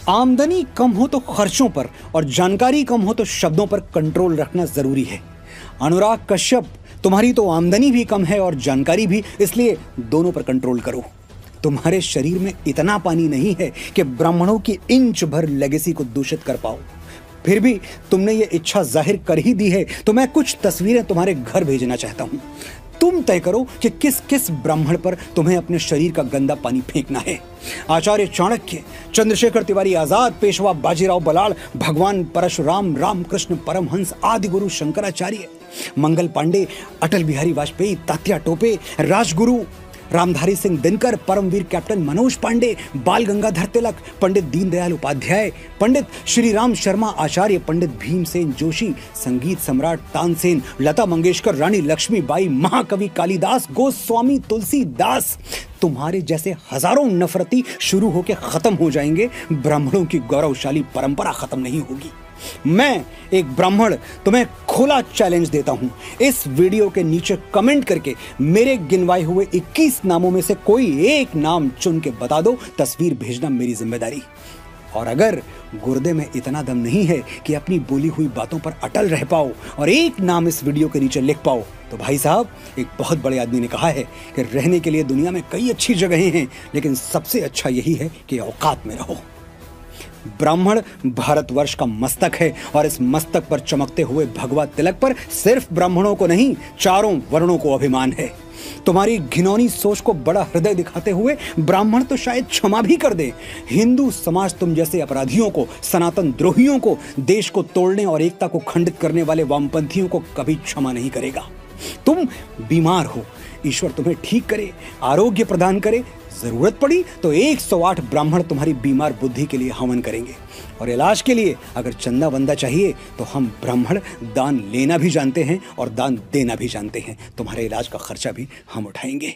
आमदनी कम हो तो खर्चों पर और जानकारी कम हो तो शब्दों पर कंट्रोल रखना जरूरी है। अनुराग कश्यप, तुम्हारी तो आमदनी भी कम है और जानकारी भी, इसलिए दोनों पर कंट्रोल करो। तुम्हारे शरीर में इतना पानी नहीं है कि ब्राह्मणों की इंच भर लेगेसी को दूषित कर पाओ। फिर भी तुमने ये इच्छा जाहिर कर ही दी है तो मैं कुछ तस्वीरें तुम्हारे घर भेजना चाहता हूं। तुम तय करो कि किस किस ब्राह्मण पर तुम्हें अपने शरीर का गंदा पानी फेंकना है। आचार्य चाणक्य, चंद्रशेखर तिवारी आजाद, पेशवा बाजीराव बलाल, भगवान परशुराम, रामकृष्ण परमहंस, आदि गुरु शंकराचार्य, मंगल पांडे, अटल बिहारी वाजपेयी, तात्या टोपे, राजगुरु रामधारी सिंह दिनकर, परमवीर कैप्टन मनोज पांडे, बाल गंगाधर तिलक, पंडित दीनदयाल उपाध्याय, पंडित श्री राम शर्मा आचार्य, पंडित भीमसेन जोशी, संगीत सम्राट तानसेन, लता मंगेशकर, रानी लक्ष्मीबाई, महाकवि कालिदास, गोस्वामी तुलसीदास। तुम्हारे जैसे हजारों नफरती शुरू होकर खत्म हो जाएंगे, ब्राह्मणों की गौरवशाली परंपरा खत्म नहीं होगी। मैं एक ब्राह्मण तुम्हें खुला चैलेंज देता हूं। इस वीडियो के नीचे कमेंट करके मेरे गिनवाए हुए 21 नामों में से कोई एक नाम चुन के बता दो। तस्वीर भेजना मेरी जिम्मेदारी। और अगर गुर्दे में इतना दम नहीं है कि अपनी बोली हुई बातों पर अटल रह पाओ और एक नाम इस वीडियो के नीचे लिख पाओ, तो भाई साहब, एक बहुत बड़े आदमी ने कहा है कि रहने के लिए दुनिया में कई अच्छी जगहें हैं, लेकिन सबसे अच्छा यही है कि औकात में रहो। ब्राह्मण भारतवर्ष का मस्तक है और इस मस्तक पर चमकते हुए भगवा तिलक पर सिर्फ ब्राह्मणों को नहीं, चारों वर्णों को अभिमान है। तुम्हारी घिनौनी सोच को बड़ा हृदय दिखाते हुए ब्राह्मण तो शायद क्षमा भी कर दे। हिंदू समाज तुम जैसे अपराधियों को, सनातन द्रोहियों को, देश को तोड़ने और एकता को खंडित करने वाले वामपंथियों को कभी क्षमा नहीं करेगा। तुम बीमार हो, ईश्वर तुम्हें ठीक करे, आरोग्य प्रदान करे। जरूरत पड़ी तो 108 ब्राह्मण तुम्हारी बीमार बुद्धि के लिए हवन करेंगे। और इलाज के लिए अगर चंदा वंदा चाहिए तो हम ब्राह्मण दान लेना भी जानते हैं और दान देना भी जानते हैं। तुम्हारे इलाज का खर्चा भी हम उठाएंगे।